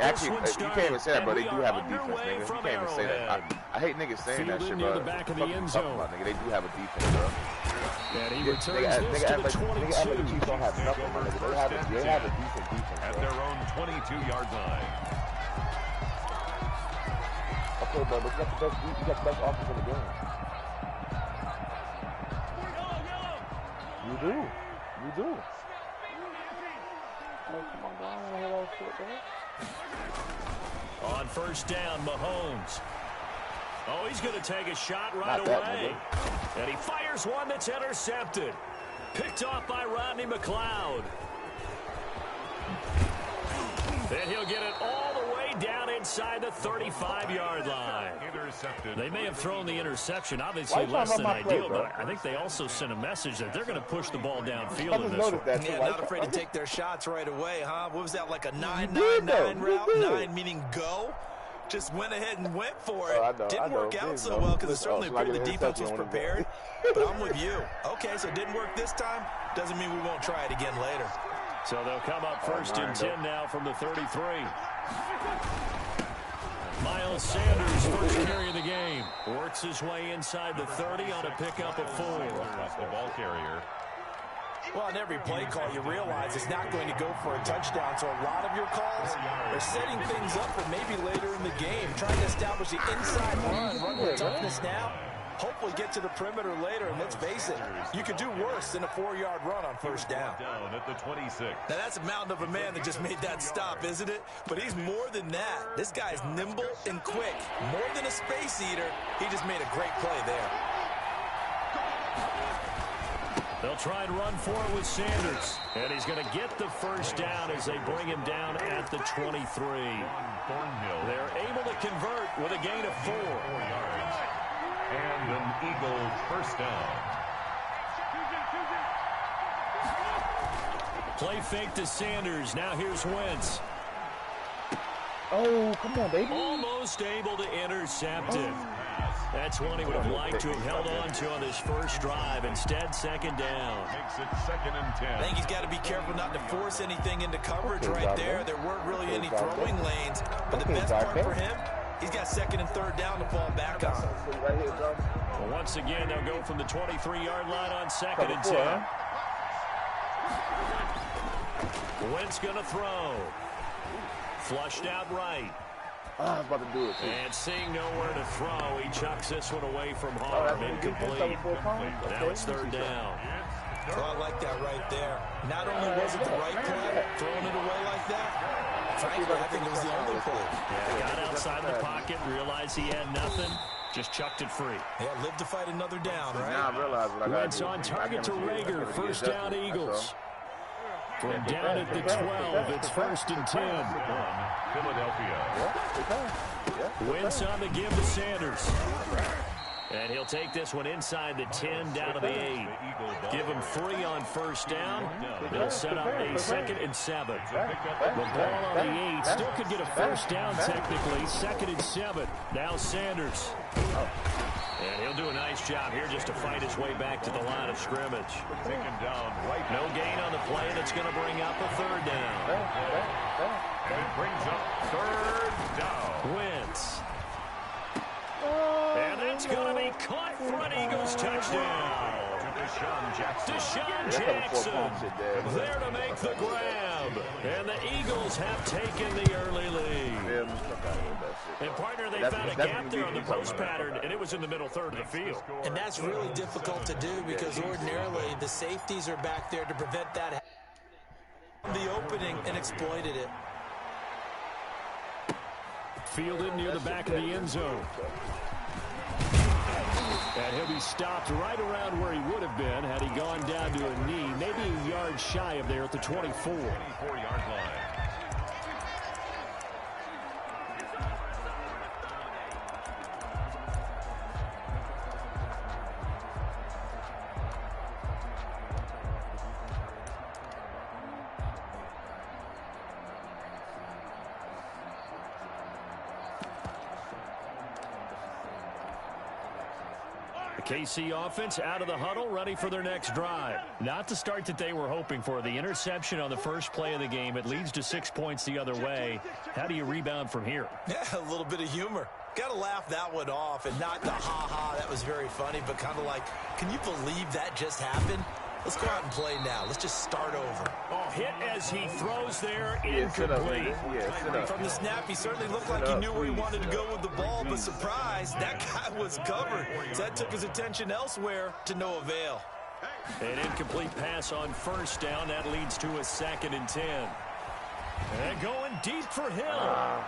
actually, you can't even say that, but they do have a defense, nigga. You can't even say that. I hate niggas saying that shit, bro. Fuck about, nigga. They do have a defense, bro. And he returns this to the 22. The Chiefs don't have nothing, my nigga. They have a decent defense, at their own 22-yard line. Okay, bro, but you got the best offense in the game. You do. Oh, come on, bro. I don't hear that shit, bro. On first down, Mahomes. Oh, he's going to take a shot right away. And he fires one that's intercepted. Picked off by Rodney McLeod. And he'll get it all the way down inside the 35-yard line. They may have thrown the interception, obviously less than ideal, but I think they also sent a message that they're going to push the ball downfield in this one. Yeah, not afraid to take their shots right away, huh? What was that, like a 9-9-9 route? 9 meaning go? Just went ahead and went for it. Didn't work out so well because it certainly appeared the defense was prepared. But I'm with you. Okay, so it didn't work this time. Doesn't mean we won't try it again later. So they'll come up first and 10 now from the 33. Miles Sanders, first carry of the game. Works his way inside the 30 on a pickup of 4. The ball carrier. Well, on every play call, you realize it's not going to go for a touchdown. So a lot of your calls are setting things up for maybe later in the game, trying to establish the inside run with toughness now. Hopefully get to the perimeter later, and let's face it, you could do worse than a 4-yard run on first down. Down at the 26. Now that's a mountain of a man that just made that stop, isn't it? But he's more than that. This guy's nimble and quick. More than a space eater, he just made a great play there. They'll try and run for it with Sanders. And he's going to get the first down as they bring him down at the 23. They're able to convert with a gain of 4. 4 yards. And an Eagle first down. Play fake to Sanders. Now here's Wentz. Oh, come on, baby. Almost able to intercept it. That's one he would have liked to have held on to on his first drive. Instead, second down. Makes it 2nd and 10. I think he's got to be careful not to force anything into coverage right there. There weren't really any throwing lanes. But the best part for him, he's got 2nd and 3rd down to fall back on. Well, once again, they'll go from the 23-yard line on 2nd and 10. Wentz going to throw. Flushed out right. I was about to do it, too. And seeing nowhere to throw, he chucks this one away from harm. Incomplete. Now it's 3rd down. Oh, I like that right there. Not only was it the right play, throwing it away like that, frankly, I think it was the only play. Yeah, got outside the pocket, realized he had nothing, just chucked it free. Yeah, live to fight another down, right? Now I realize what I got to do. on target to Rager, first down Eagles. From down at the 12, it's 1st and 10. Philadelphia. Wentz on the give to Sanders. And he'll take this one inside the 10, down to the 8. Give him 3 on first down. They'll set up a 2nd and 7. The ball on the 8. Still could get a first down technically. 2nd and 7. Now Sanders. And he'll do a nice job here just to fight his way back to the line of scrimmage. Taken down right. No gain on the play, and it's going to bring up a 3rd down. And it brings up 3rd down. Wentz. And that's going to be caught for an Eagles touchdown. Deshaun Jackson there to make the grab. And the Eagles have taken the early lead. And partner, they found a gap there on the post pattern, and it was in the middle 3rd of the field. And that's really difficult to do because ordinarily the safeties are back there to prevent that. The opening and exploited it. Fielded near the back of the end zone. And he'll be stopped right around where he would have been had he gone down to a knee, maybe a yard shy of there at the 24. 24-yard line. KC offense out of the huddle, ready for their next drive. Not the start that they were hoping for. The interception on the first play of the game. It leads to 6 points the other way. How do you rebound from here? Yeah, a little bit of humor. Got to laugh that one off, and not the ha-ha, that was very funny, but kind of like, can you believe that just happened? Let's go out and play now. Let's just start over. Oh, hit as he throws there, incomplete. From the snap, he certainly looked like he knew where he wanted to go with the ball, but surprise, that guy was covered. So that took his attention elsewhere to no avail. An incomplete pass on first down. That leads to a 2nd and 10. And going deep for Hill.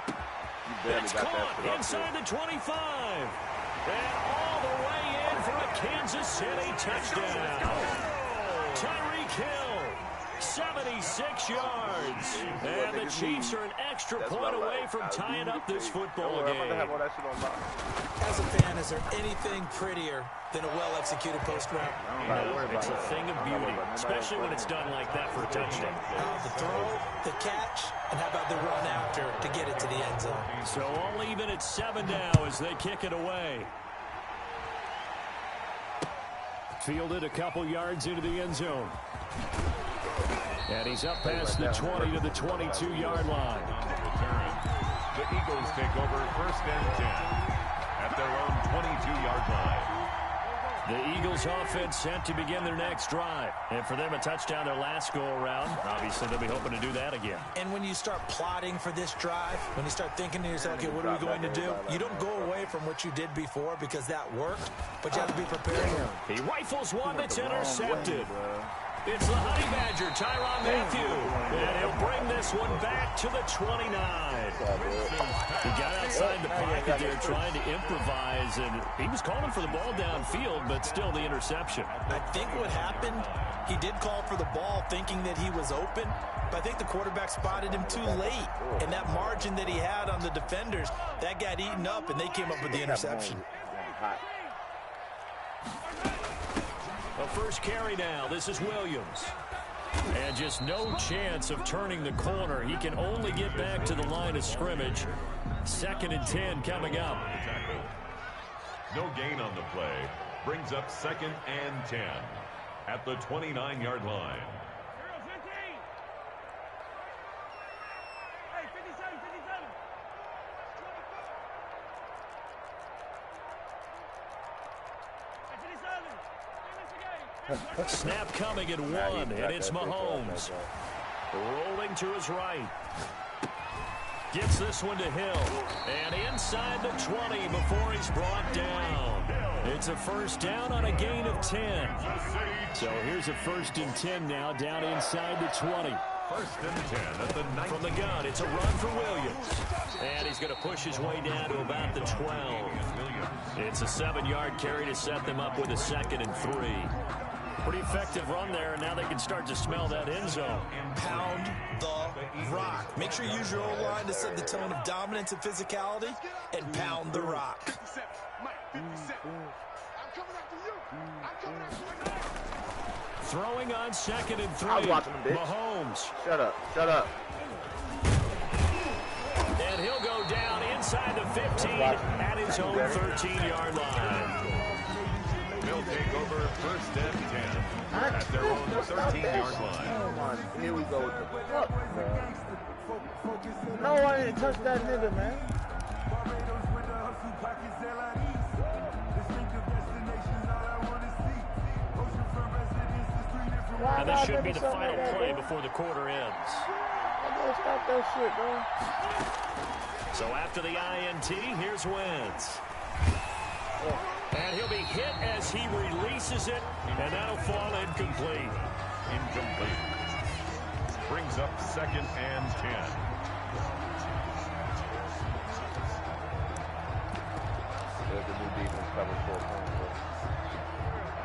It's caught inside the 25. And all the way in for a Kansas City touchdown. Tyreek Hill, 76 yards. And the Chiefs are an extra point away from tying up this football game. As a fan, is there anything prettier than a well-executed post route? No, it's a thing of beauty, especially when it's done like that for a touchdown. The throw, the catch, and how about the run after to get it to the end zone? So all even at 7 now as they kick it away. Fielded a couple yards into the end zone. And he's up past the 20 to the 22-yard line. The Eagles take over 1st and 10 at their own 22-yard line. The Eagles offense set to begin their next drive. And for them, a touchdown their last go-around. Obviously, they'll be hoping to do that again. And when you start plotting for this drive, when you start thinking to yourself, okay, what are we going to do? You don't go away from what you did before because that worked, but you have to be prepared. He rifles one that's intercepted. It's the Honey Badger, Tyrann Mathieu. And he'll bring this one back to the 29. He got outside the pocket there trying to improvise, and he was calling for the ball downfield, but still the interception. I think what happened, he did call for the ball thinking that he was open, but I think the quarterback spotted him too late. And that margin that he had on the defenders, that got eaten up, and they came up with the interception. A first carry now. This is Williams. And just no chance of turning the corner. He can only get back to the line of scrimmage. 2nd and 10 coming up. No gain on the play. Brings up 2nd and 10 at the 29-yard line. Snap coming at 1, and it's Mahomes. Rolling to his right. Gets this one to Hill. And inside the 20 before he's brought down. It's a first down on a gain of 10. So here's a 1st and 10 now down inside the 20. 1st and 10 at the 19. From the gun, it's a run for Williams. And he's going to push his way down to about the 12. It's a 7-yard carry to set them up with a 2nd and 3. Pretty effective run there, and now they can start to smell that end zone. Pound the rock. Make sure you use your O-line to set the tone of dominance and physicality, and pound the rock. Throwing on 2nd and 3. I was watching him, bitch. Mahomes. Shut up. Shut up. And he'll go down inside the 15 at his own 13-yard line. They'll take over 1st and 10 at their own 13-yard line. Come on, here we go with the fuck, man. No, I didn't touch that nigga, man. And this should be the final play before the quarter ends. Stop that shit, bro. So after the INT, here's Wentz. And he'll be hit as he releases it, and that'll fall incomplete. Incomplete. Brings up 2nd and 10.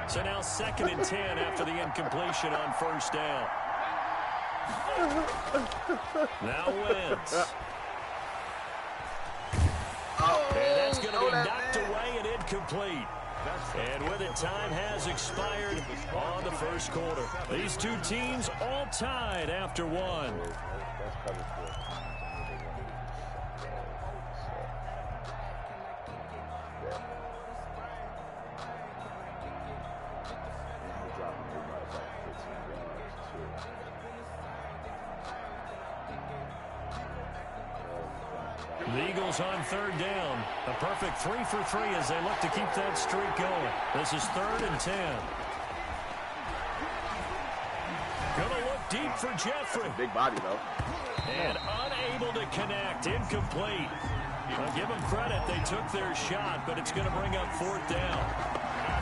So now 2nd and 10 after the incompletion on first down. Now Wentz. And that's going to be knocked away and incomplete. And with it, time has expired on the first quarter. These two teams all tied after one. The Eagles on third down. A perfect 3 for 3 as they look to keep that streak going. This is 3rd and 10. Gonna look deep for Jeffrey. Big body, though. And unable to connect. Incomplete. Well, give them credit. They took their shot, but it's going to bring up 4th down.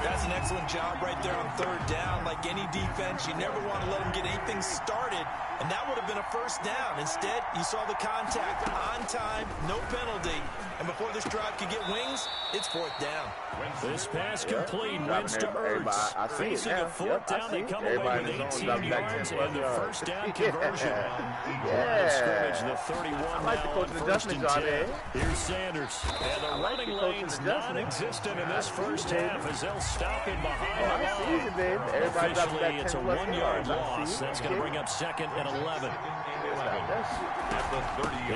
That's an excellent job right there on 3rd down. Like any defense, you never want to let them get anything started, and that would have been a 1st down. Instead, you saw the contact on time, no penalty, and before this drive could get wings, it's 4th down. This pass complete. Wins to Ertz. Facing a 4th down, they come away with 18 yards and the 1st down conversion. Scrimmage, the 31 now on 1st and 10. Here's Sanders. And the running lane's non-existent in this first half as they'll stop him behind the line. Officially, it's a 1-yard loss. That's going to bring up 2nd and 11.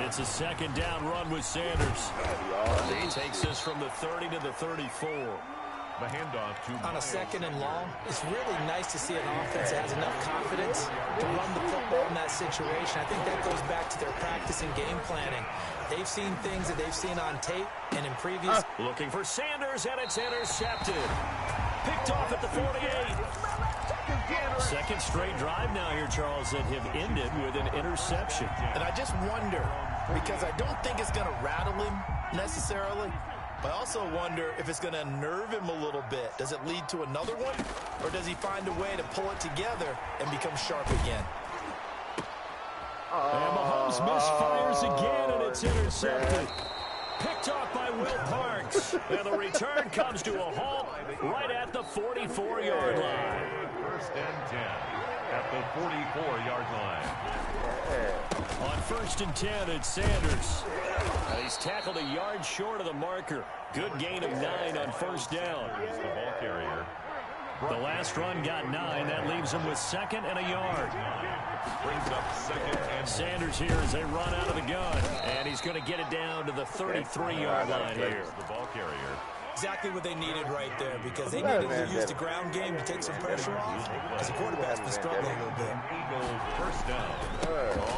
It's a 2nd down run with Sanders. He takes this from the 30 to the 34. The handoff to on a 2nd and long, it's really nice to see an offense that has enough confidence to run the football in that situation. I think that goes back to their practice and game planning. They've seen things that they've seen on tape and in previous. Looking for Sanders, and it's intercepted. Picked off at the 48. 2nd straight drive now here, Charles, that have ended with an interception. And I just wonder, because I don't think it's going to rattle him necessarily, but I also wonder if it's going to unnerve him a little bit. Does it lead to another one, or does he find a way to pull it together and become sharp again? And Mahomes misfires again, and it's intercepted. Picked off by Will Parks. And the return comes to a halt right at the 44-yard line. 1st and 10 at the 44-yard line. On 1st and 10, it's Sanders. And he's tackled a yard short of the marker. Good gain of 9 on 1st down. He's the ball carrier. The last run got 9. That leaves him with 2nd and a yard. Brings up 2nd and Sanders here as they run out of the gun. And he's going to get it down to the 33-yard line here. the ball carrier. Exactly what they needed right there, because they needed to use the ground game to take some pressure off, because the quarterback's been struggling a little bit. Eagles 1st down.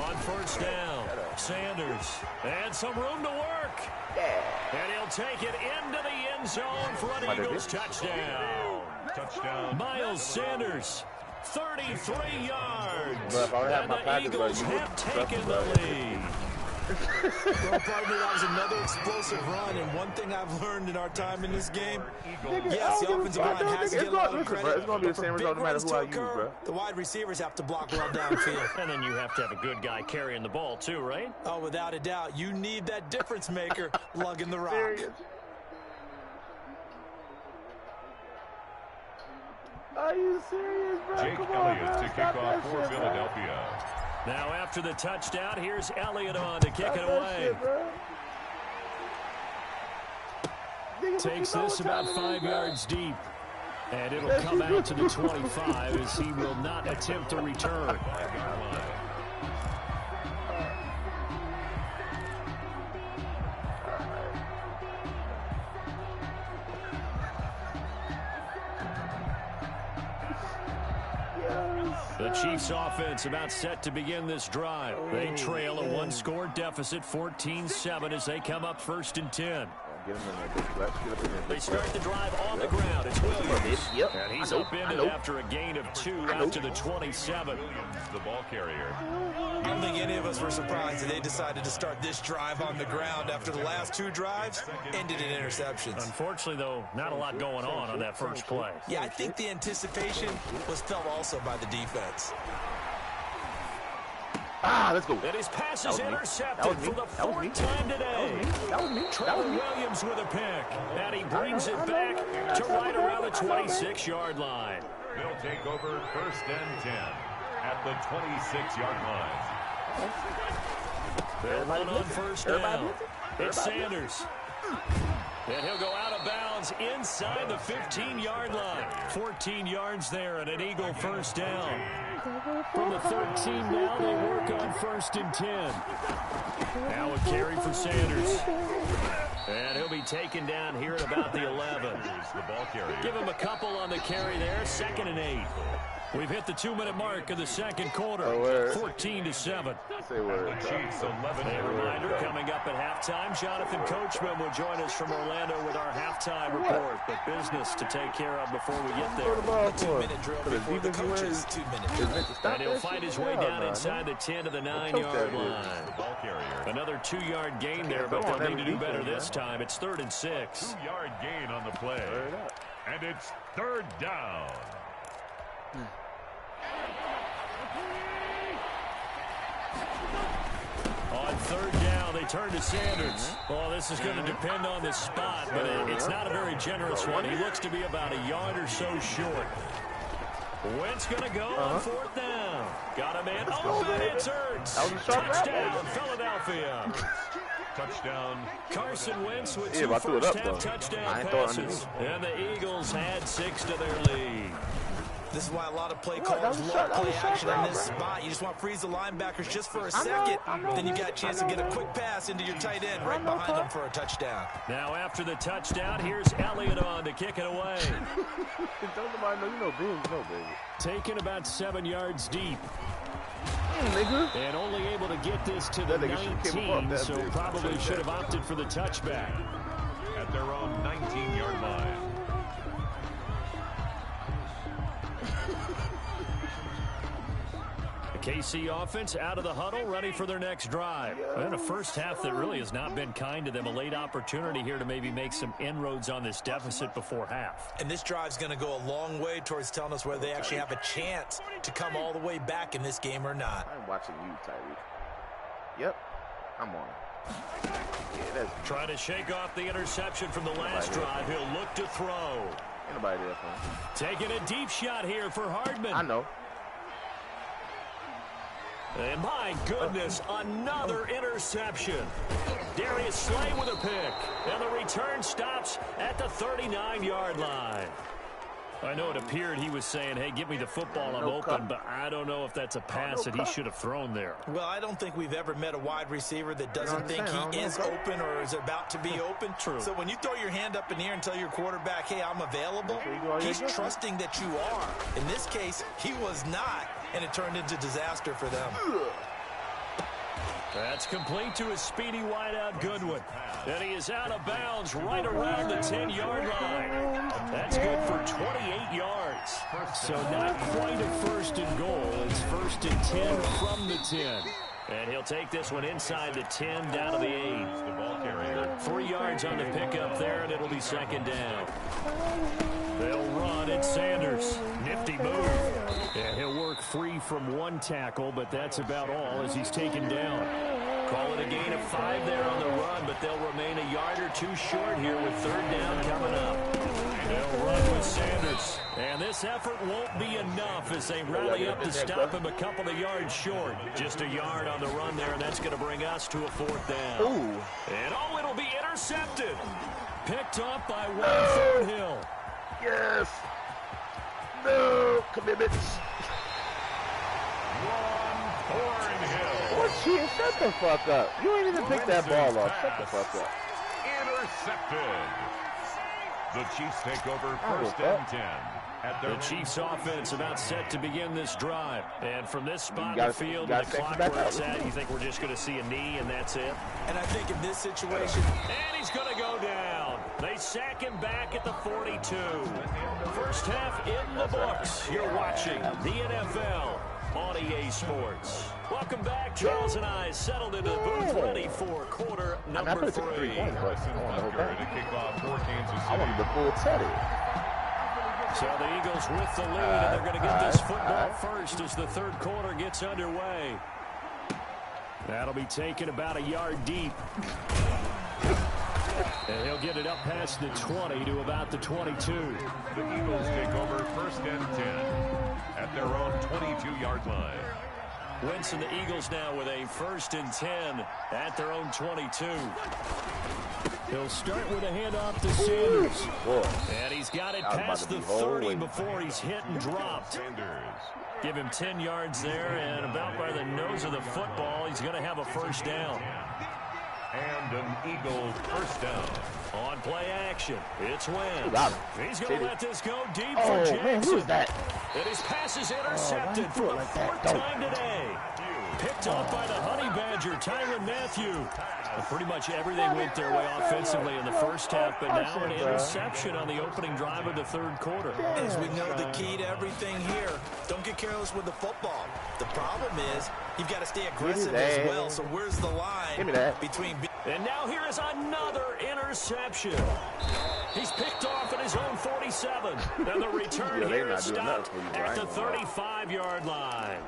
On 1st down, Sanders. And some room to work. And he'll take it into the end zone for an Eagles touchdown. Touchdown. Miles Sanders, 33 yards. And the Eagles have taken the lead. Well, partner, that was another explosive run, and one thing I've learned in our time in this game, yes, the offensive line has to get a lot of credit, it's going to be the same result no matter who I use, bro. The wide receivers have to block well downfield. And then you have to have a good guy carrying the ball too, right? Oh, without a doubt. You need that difference maker lugging the rock. Serious? Are you serious, bro? Jake Elliott to kick off for Philadelphia. Now after the touchdown, here's Elliott on to kick it away. Takes this about 5 yards deep. And it'll come out to the 25 as he will not attempt a return. The Chiefs offense about set to begin this drive. They trail a 1-score deficit, 14-7 as they come up 1st and 10. They start the drive on the ground. It's Williams. And he's upended after a gain of 2 out to the 27. The ball carrier. I don't think any of us were surprised that they decided to start this drive on the ground after the last 2 drives ended in interceptions. Unfortunately, though, not a lot going on that first play. Yeah, I think the anticipation was felt also by the defense. Let's go. And his pass is intercepted for the 4th time today. Trevor Williams with a pick. And he brings it back to right around the 26-yard line. They'll take over 1st and 10 at the 26-yard line. They'll run on 1st down. It's Sanders. And he'll go out of bounds inside the 15-yard line. 14 yards there and an Eagle 1st down. From the 13 now, they work on 1st and 10. Now a carry for Sanders. And he'll be taken down here at about the 11. The ball carrier. Give him a couple on the carry there. 2nd and 8. We've hit the 2-minute mark of the second quarter. 14-7. Say word. Chiefs 11. A reminder, coming up at halftime, Jonathan Coachman will join us from Orlando with our halftime report. But business to take care of before we get there. A 2-minute drill before the coach's 2 minutes. And he'll fight his way down inside the 10 to the 9-yard line. Ball carrier. Another 2-yard gain there, but they'll need to do better this time. It's 3rd and 6. 2-yard gain on the play. And it's 3rd down. On 3rd down, they turn to Sanders. Well, this is going to depend on the spot, but it's not a very generous one. He looks to be about a yard or so short. Wentz going to go on 4th down. Got him in. Oh, and it's Ertz. Touchdown, Philadelphia. Touchdown. Carson Wentz with 2 first-half touchdown passes. And the Eagles had 6 to their lead. This is why a lot of play calls love play action in this spot. You just want to freeze the linebackers just for a second. Then you got a chance to get a quick pass into your tight end right behind them for a touchdown. Now after the touchdown, here's Elliott on to kick it away. Don't nobody know, you know, Beans, no, baby. Taken about 7 yards deep. Nigga. And only able to get this to the 19, so probably should have opted for the touchback. At their own 19-yard line. The KC offense out of the huddle, ready for their next drive. And a first half that really has not been kind to them. A late opportunity here to maybe make some inroads on this deficit before half. And this drive's going to go a long way towards telling us whether they actually have a chance to come all the way back in this game or not. I'm watching you, Tyreek. Yep, I'm on. Yeah, trying to shake off the interception from the last drive. He'll look to throw. Ain't nobody there for him. Taking a deep shot here for Hardman. I know. And my goodness, another interception. Darius Slay with a pick. And the return stops at the 39-yard line. I know it appeared he was saying, hey, give me the football, I'm open, but I don't know if that's a pass that he should have thrown there. Well, I don't think we've ever met a wide receiver that doesn't think he is open or is about to be open. True. So when you throw your hand up in the air and tell your quarterback, hey, I'm available, he's trusting that you are. In this case, he was not, and it turned into disaster for them. That's complete to his speedy wideout Goodwin. And he is out of bounds right around the 10-yard line. That's good for 28 yards. So not quite a first and goal. It's 1st and 10 from the 10. And he'll take this one inside the 10 down to the 8. 3 yards on the pickup there, and it'll be 2nd down. They'll run at Sanders. Nifty move. And he'll work free from 1 tackle, but that's about all as he's taken down. Call it a gain of 5 there on the run, but they'll remain a yard or 2 short here with 3rd down coming up. They'll run with Sanders. And this effort won't be enough as they rally up to stop him a couple of yards short. Just a yard on the run there, and that's going to bring us to a 4th down. Ooh. And it'll be intercepted. Picked up by Will Thornhill. Yes. No commitments. Shit, shut the fuck up. You ain't even pick that ball up. Shut the fuck up. Intercepted. The Chiefs take over 1st and 10. The Chiefs offense about set to begin this drive. And from this spot in the field, the clock where it's at, you think we're just going to see a knee and that's it? And I think in this situation... And he's going to go down. They sack him back at the 42. First half in the books. You're watching the NFL on EA Sports. Welcome back. Charles and I settled into the booth ready for quarter number 3. I wanted the full Teddy. So the Eagles with the lead, and they're going to get this football first as the 3rd quarter gets underway. That'll be taken about a yard deep. And he'll get it up past the 20 to about the 22. The Eagles take over 1st and 10 at their own 22-yard line. Wentz and the Eagles now with a 1st and 10 at their own 22. He'll start with a handoff to Sanders. And he's got it past the 30 before he's hit and dropped. Give him 10 yards there, and about by the nose of the football, he's going to have a 1st down. And an Eagle first down. On play action, it's Wentz. He's going to let this go deep for Jackson. Man, who is that? And his pass is intercepted for the fourth time today. Picked off by the Honey Badger, Tyrann Mathieu. Pretty much everything went their way offensively in the first half, but now an interception on the opening drive of the third quarter. As we know, the key to everything here, don't get careless with the football. The problem is you've got to stay aggressive as well, so where's the line between... And now here is another interception. He's picked off at his own 47. And the return here is stopped at the 35-yard line.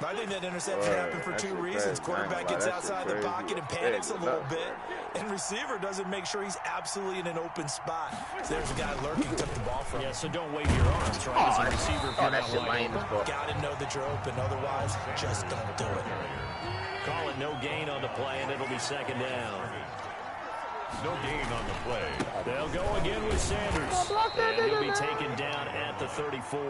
I think that interception happened for two reasons. Quarterback gets outside the pocket and panics a little bit, and receiver doesn't make sure he's absolutely in an open spot. So there's a guy lurking, took the ball from him. Yeah, so don't wave your arms, right? As a receiver, if you're not wide open. Got to know that you're open, otherwise, just don't do it. Call it no gain on the play, and it'll be second down. No gain on the play. They'll go again with Sanders. And he'll be taken down at the 34.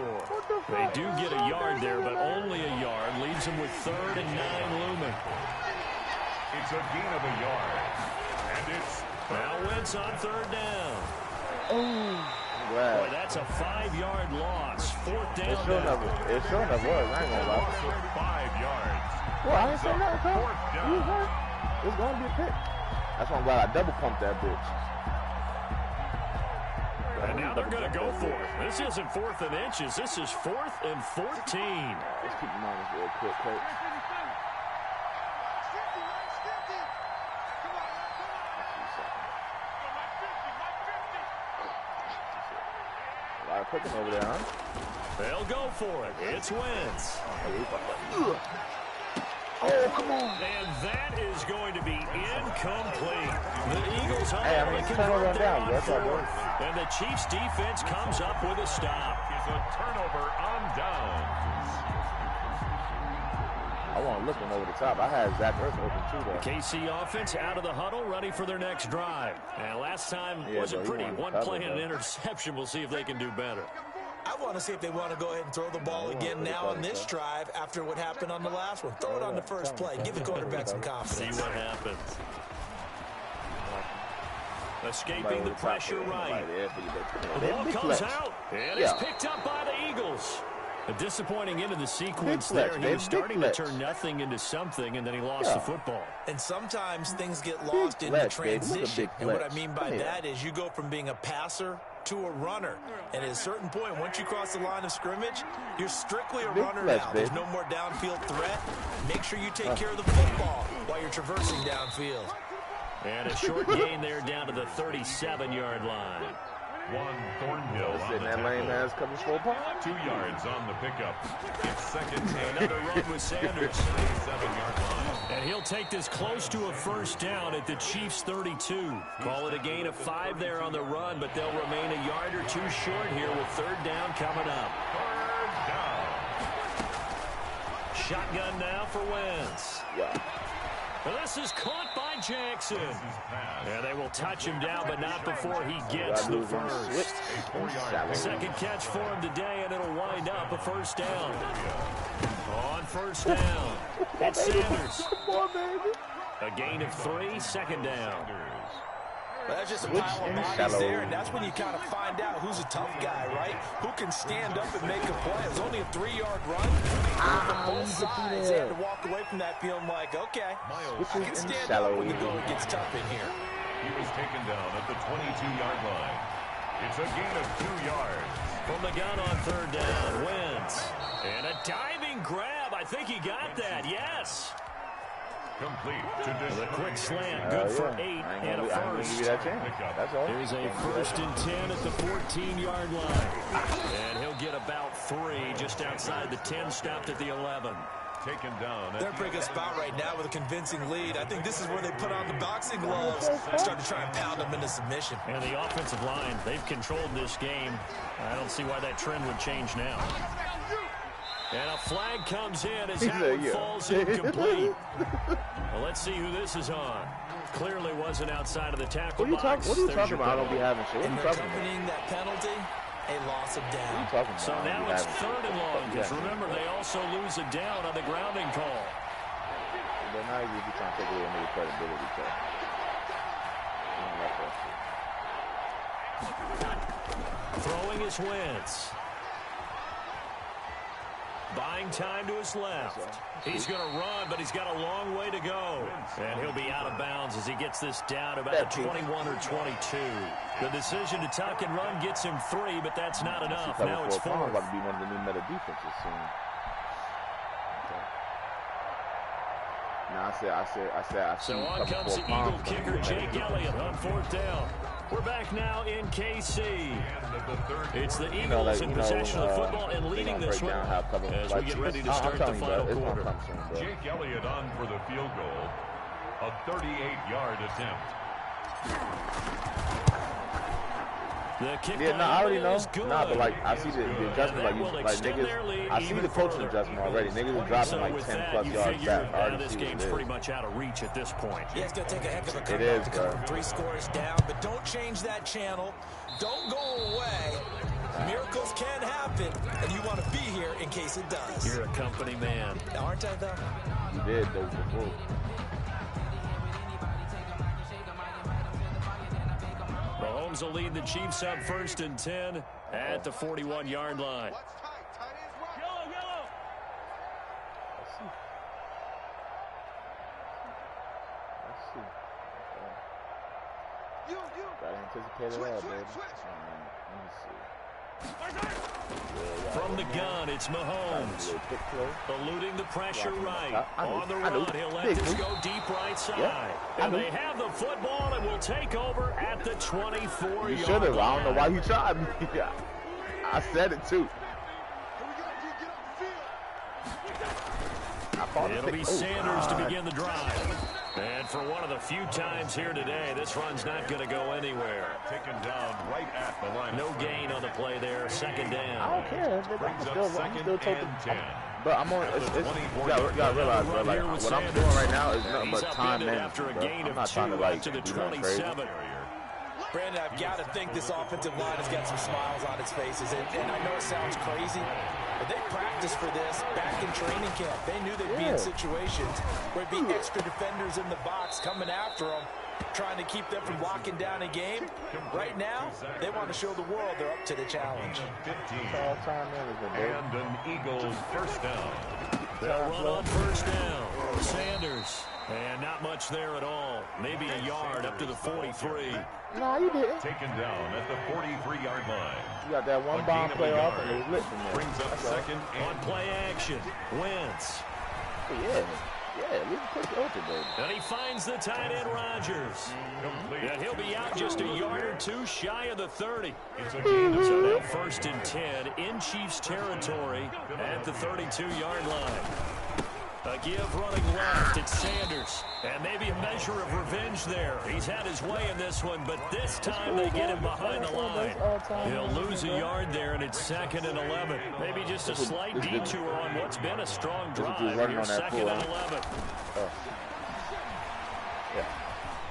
They do get a yard there, but only a yard. Leaves them with 3rd and 9 looming. It's a gain of a yard. And it's... Now Wentz on 3rd down. Wow. Boy, that's a 5-yard loss. 4th down. It's showing up was. I ain't gonna lie. 5 yards. Well, I ain't saying nothing, bro. Fourth down. It's going to be a pick. That's why I'm glad I double pumped that bitch. And now they're going to go for it. This isn't 4th and inches. This is 4th and 14. Let's keep them honest real quick, coach. A lot of cooking over there, huh? They'll go for it. It's Wentz. Oh, come on. And that is going to be incomplete. The Eagles are able to convert there on 4th. And the Chiefs defense comes up with a stop. It's a turnover on downs. I want looking over the top. I had Zach Ertz open too, though. KC offense out of the huddle, ready for their next drive. And last time wasn't pretty. One play and an interception. We'll see if they can do better. I want to see if they want to go ahead and throw the ball again now on this drive after what happened on the last one. Throw it on the first play. Give the quarterback some confidence. See what happens. Escaping the pressure right. The ball comes out, and it's picked up by the Eagles. A disappointing end of the sequence there. He was starting to turn nothing into something, and then he lost the football. And sometimes things get lost in the transition. And what I mean by that is you go from being a passer to a runner. And at a certain point, once you cross the line of scrimmage, you're strictly a runner now. There's no more downfield threat. Make sure you take care of the football while you're traversing downfield. And a short gain there down to the 37-yard line. One Thornhill on the tackle. 2 yards on the pickup. It's second and another run with Sanders. 7-yard line. And he'll take this close to a first down at the Chiefs' 32. Call it a gain of 5 there on the run, but they'll remain a yard or 2 short here with 3rd down coming up. 3rd down. Shotgun now for Wentz. This is caught by Jackson. And they will touch him down, but not before he gets the first. Second catch for him today, and it'll wind up a first down. On first down, it's Sanders. A gain of 3, 2nd down. Well, that's just a pile of bodies there, and that's when you kind of find out who's a tough guy, right? Who can stand up and make a play. It was only a 3-yard run. From both sides, they had to walk away from that feeling like, okay, I can stand up when the going gets tough in here. He was taken down at the 22-yard line. It's a gain of 2 yards. From the gun on 3rd down, Wentz. And a diving grab. I think he got that, yes. Complete to the quick slant, good for 8 and a first. There's a 1st and 10 at the 14-yard line. And he'll get about 3 just outside the 10, stopped at the 11. Taken down. They're in a pretty good spot right now with a convincing lead. I think this is where they put on the boxing gloves and start to try and pound them into submission. And the offensive line, they've controlled this game. I don't see why that trend would change now. And a flag comes in as Howard falls incomplete. Well, let's see who this is on. Clearly wasn't outside of the tackle box. What are you talking about? I don't be having shit. What are you talking about? Accompanying that penalty, a loss of down. So now it's 3rd and long, because remember, they also lose a down on the grounding call. but now he's just trying to take away any credibility. So I don't like that shit. Throwing his Wentz. Buying time to his left. He's going to run, but he's got a long way to go. And he'll be out of bounds as he gets this down about the 21 or 22. The decision to tuck and run gets him 3, but that's not enough. Now it's 4. About to be one of the new meta defenses soon. No, I see. So on comes the Eagle kicker, Jake Elliott, on 4th down. We're back now in KC. It's the Eagles in possession of the football and leading this one as we get ready to start the final quarter. Jake Elliott on for the field goal. A 38-yard attempt. The kick I already know. But like I see the adjustment, like niggas. I see the coaching adjustment already. Niggas are dropping like 10+ yards back. I already this see game's pretty much out of reach at this point. Yeah, it's gonna take a heck of a comeback to come from 3 scores down, but don't change that channel. Don't go away. Miracles can happen, and you want to be here in case it does. You're a company man, aren't I though? You did those before. Mahomes will lead the Chiefs up 1st and 10 at the 41-yard line. From the gun, it's Mahomes. Eluding the pressure right. On the run, he'll let this go deep right side. And they have the football and will take over at the 24-yard line. You should have. I don't know why he tried me. I said it too. It'll be Sanders to begin the drive. And for one of the few times here today, this run's not going to go anywhere. Taken down right at the line. No gain on the play there. 2nd down. I don't care. Brings up 2nd and 10. But I'm on. You gotta realize, bro. Like what I'm doing right now is nothing but time management, bro. I'm not trying to like do nothing crazy. Brandon, I've got to think this offensive line has got some smiles on its faces. And I know it sounds crazy, but they practiced for this back in training camp. They knew they'd be in situations where it'd be extra defenders in the box coming after them, trying to keep them from locking down a game. Right now, they want to show the world they're up to the challenge. And an Eagles 1st down. They'll run on 1st down. Sanders. And not much there at all. Maybe a yard up to the 43. No, you didn't. Taken down at the 43-yard line. You got that one bomb play off and it was lit from there. Brings up 2nd on play action. Wentz. Yeah, we can put the open, baby. And he finds the tight end Rodgers. And he'll be out just a yard or 2 shy of the 30. So now 1st and 10 in Chiefs territory at the 32-yard line. A give running left, it's Sanders. And maybe a measure of revenge there. He's had his way in this one, but this time they get him behind the line. He'll lose a yard there, and it's 2nd and 11. Maybe just a slight detour on what's been a strong drive. Here, 2nd and 11. Yeah,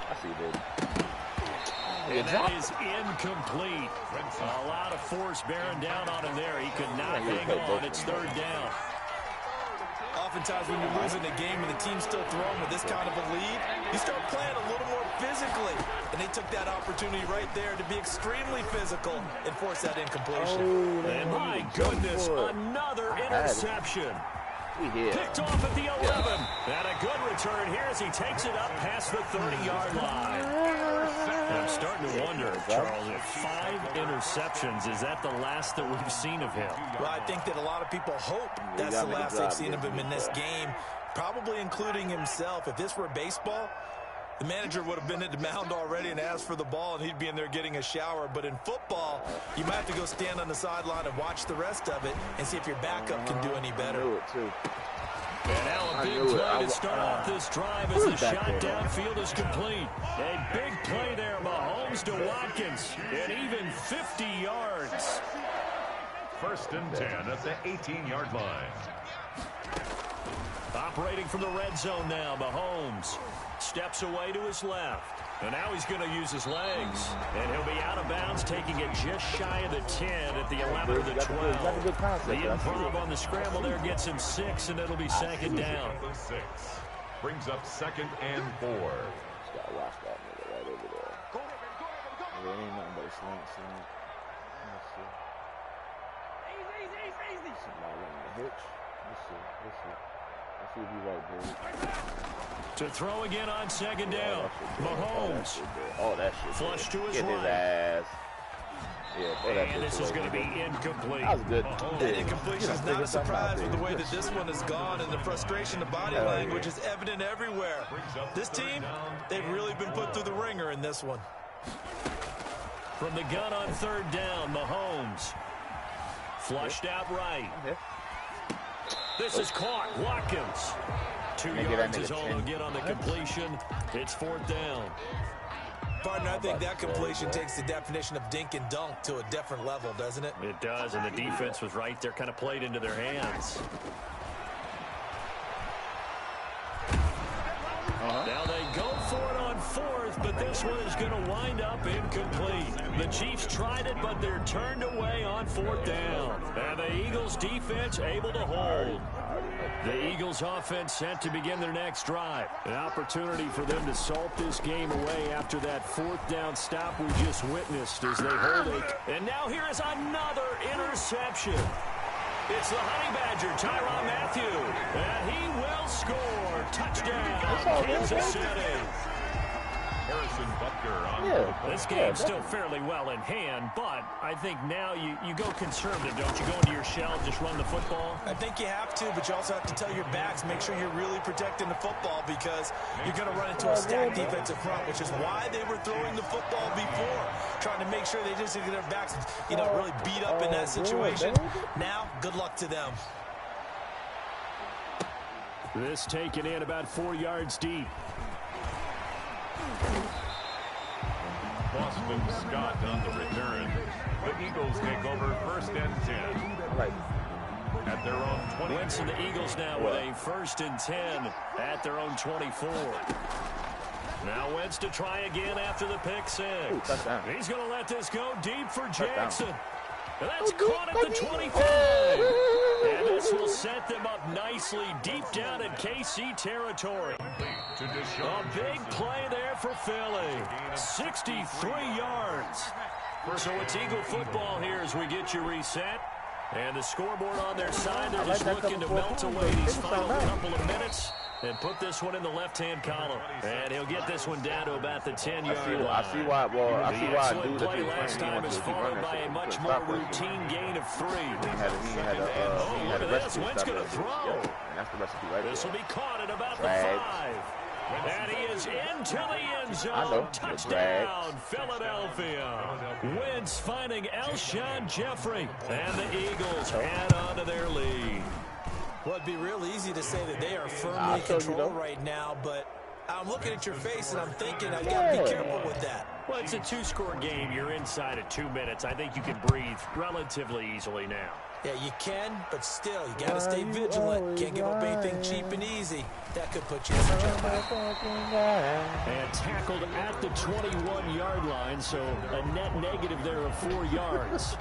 I see you, dude. And that is incomplete. A lot of force bearing down on him there. He could not hang on. It's 3rd down. Oftentimes when you're losing a game and the team's still throwing with this kind of a lead, you start playing a little more physically. And they took that opportunity right there to be extremely physical and force that incompletion. And my goodness, another interception. Picked off at the 11. And a good return here as he takes it up past the 30-yard line. I'm starting to wonder, Charles, if 5 interceptions, is that the last that we've seen of him? Well, I think that a lot of people hope that's the last they've seen of him in this game, probably including himself. If this were baseball, the manager would have been at the mound already and asked for the ball, and he'd be in there getting a shower. But in football, you might have to go stand on the sideline and watch the rest of it and see if your backup can do any better. And now a big play to start off this drive as the shot downfield is complete. A big play there, Mahomes to Watkins, and even 50 yards. 1st and 10 at the 18-yard line. Operating from the red zone now, Mahomes steps away to his left. And now he's going to use his legs. And he'll be out of bounds, taking it just shy of the 10 at the 11 or the 12. The improv on the scramble there gets him 6, and it'll be 2nd down. Brings up 2nd and 4. Just gotta watch that nigga right over there. There ain't nothing but a slant. Let's see. Somebody on the hitch. Let's see. Let's see if he's right, dude. To throw again on 2nd down. Mahomes. Oh, that shit. Flush to his Get right. his ass. Yeah, and this is going to be incomplete. That was good. And incompletion is not a surprise with the way that this one has gone, and the frustration of body language is evident everywhere. This team, they've really been put through the ringer in this one. From the gun on 3rd down, Mahomes. Flushed out right. This is caught. Watkins. 2 yards is all they'll get on the completion. It's 4th down. Partner, I think that completion takes the definition of dink and dunk to a different level, doesn't it? It does, and the defense was right there, kind of played into their hands. Now they go for it on 4th, but this one is going to wind up incomplete. The Chiefs tried it, but they're turned away on 4th down. And the Eagles defense able to hold. The Eagles offense set to begin their next drive. An opportunity for them to salt this game away after that 4th down stop we just witnessed as they hold it. And now here is another interception. It's the Honey Badger, Tyrann Mathieu, and he will score. Touchdown, Kansas City. Harrison Butker on This game's still fairly well in hand, but I think now you go conservative, don't you? Go into your shell, just run the football? I think you have to, but you also have to tell your backs, make sure you're really protecting the football because you're going to run into a stacked defensive front, which is why they were throwing the football before, trying to make sure they just get their backs, really beat up in that situation. Now, good luck to them. This taken in about 4 yards deep. Boston Scott on the return. The Eagles take over 1st and 10. At their own 20. Wentz and the Eagles now with a 1st and 10 at their own 24. Now Wentz to try again after the pick 6. He's going to let this go deep for Jackson. And that's caught at the 25. And this will set them up nicely deep down in KC territory. A big play there for Philly. 63 yards. So it's Eagle football here as we get you reset. And the scoreboard on their side, they're just looking to melt away these final couple of minutes and put this one in the left-hand column. And he'll get this one down to about the 10-yard line. I see why I do play last time is followed by a much more routine gain of 3. Look at this. Wentz going to throw. That's the recipe right there. This will be caught at about the 5. And he is into the end zone. Touchdown, Philadelphia. Wentz finding Alshon Jeffrey. And the Eagles add on to their lead. Well, it'd be real easy to say that they are firmly in control right now, but I'm looking at your face and I'm thinking I got to be careful with that. Well, it's a 2-score game. You're inside of 2 minutes. I think you can breathe relatively easily now. Yeah, you can, but still, you got to stay vigilant. Can't give up anything cheap and easy. That could put you in some trouble. And tackled at the 21-yard line, so a net negative there of 4 yards.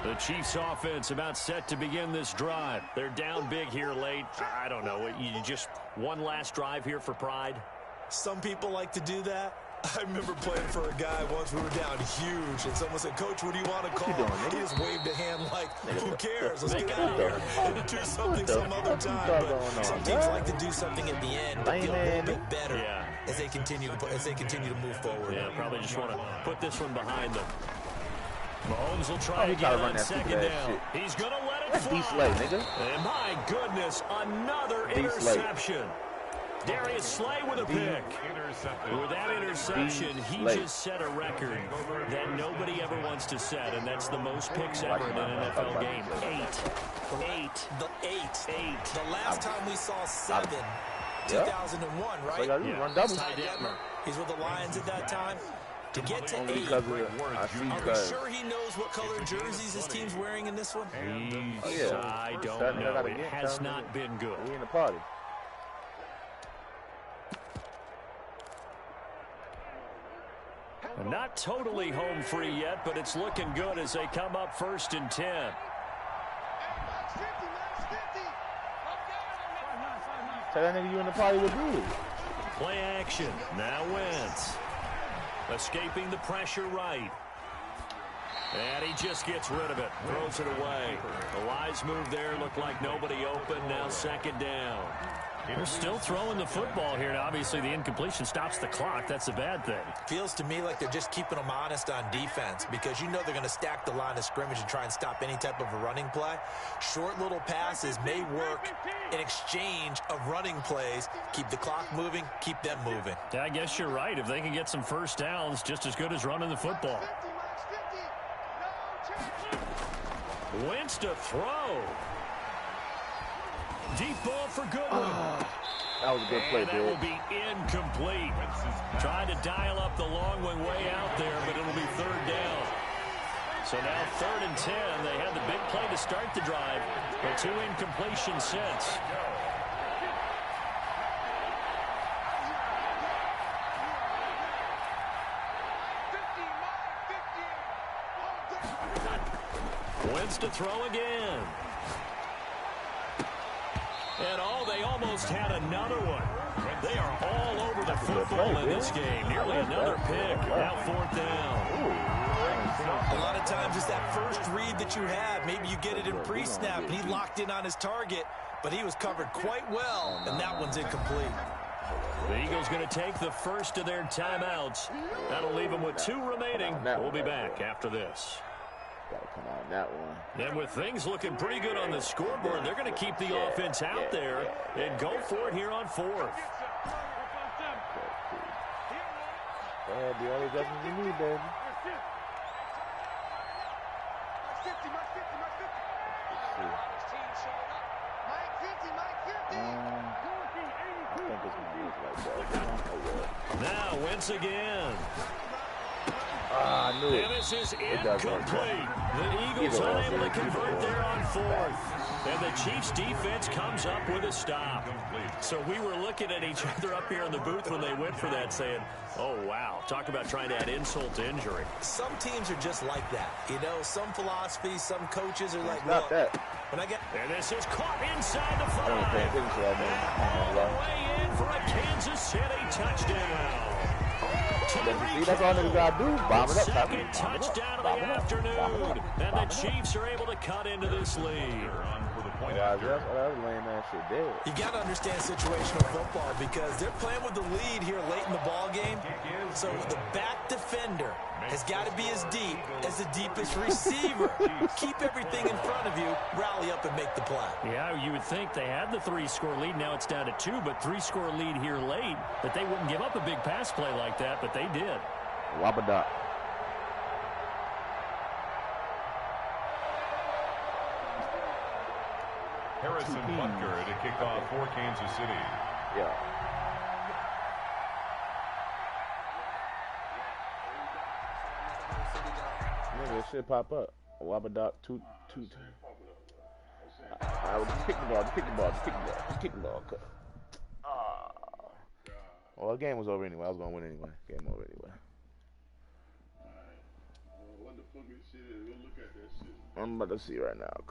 The Chiefs offense about set to begin this drive. They're down big here late. I don't know. You just one last drive here for pride? Some people like to do that. I remember playing for a guy once. We were down huge, and someone said, "Coach, what do you want to call?" He just waved a hand like, "Who cares? Let's get out of here and do something some other time." But some teams like to do something at the end to feel a little bit better as they continue to move forward. Yeah, probably just want to put this one behind them. Mahomes will try again on 2nd down. He's going to let it fly. And my goodness, another interception. Darius Slay with a pick. With that interception, he just set a record that nobody ever wants to set, and that's the most picks ever in an NFL game. 8. The last time we saw 7, 2001, right? Yeah. He's with the Lions at that time. To get to 8, are we sure he knows what color jerseys his team's wearing in this one? I don't know. It has not been good. We in the party. Not totally home free yet, but it's looking good as they come up 1st and 10. Tell that nigga you in the party with me. Play action. Now Wentz. Escaping the pressure right. And he just gets rid of it. Throws it away. The wise move there. Looked like nobody open. Now second down. They're still throwing the football here. Now, obviously, the incompletion stops the clock. That's a bad thing. Feels to me like they're just keeping them honest on defense because you know they're going to stack the line of scrimmage and try and stop any type of a running play. Short little passes may work in exchange of running plays. Keep the clock moving, keep them moving. Yeah, I guess you're right. If they can get some first downs, just as good as running the football. Wentz to throw. Deep ball for Goodwin. That was a good play, that will be incomplete. Trying to dial up the long one way out there, but it'll be third down. So now 3rd and 10. They had the big play to start the drive, but 2 incompletions since. Wentz to throw again. And they almost had another one. They are all over the football in this game. Nearly another pick. Now 4th down. A lot of times it's that first read that you have. Maybe you get it in pre-snap, and he locked in on his target, but he was covered quite well, and that one's incomplete. The Eagles going to take the first of their timeouts. That'll leave them with 2 remaining. We'll be back after this. Gotta come out that one. And with things looking pretty good on the scoreboard, they're going to keep the offense out there and go for it here on 4th. The only adjustments you need, baby. Now Wentz again. I knew it. And this is incomplete. The Eagles unable to convert there on 4th. And the Chiefs defense comes up with a stop. So we were looking at each other up here in the booth when they went for that saying, oh, wow, talk about trying to add insult to injury. Some teams are just like that. You know, some philosophies, some coaches are like, not that. When I get... And this is caught inside the 5. I don't pay attention to that, man. All the way in for a Kansas City touchdown. See, that's all niggas gotta do. Bomb it up. Second touchdown of the afternoon. And the Chiefs are able to cut into this lead. That was laying that shit dead. You got to understand situational football because they're playing with the lead here late in the ball game. So the back defender has got to be as deep as the deepest receiver. Keep everything in front of you, rally up and make the play. Yeah, you would think they had the 3-score lead. Now it's down to 2, but 3-score lead here late. That they wouldn't give up a big pass play like that, but they did. Wabba-dot. Harrison Butker to kick off for Kansas City. Yeah. Nigga, it should pop up. Wabba-dot, two. I would just kick the ball. Well, the game was over anyway. I was going to win anyway. Game over anyway. I'm about to see right now.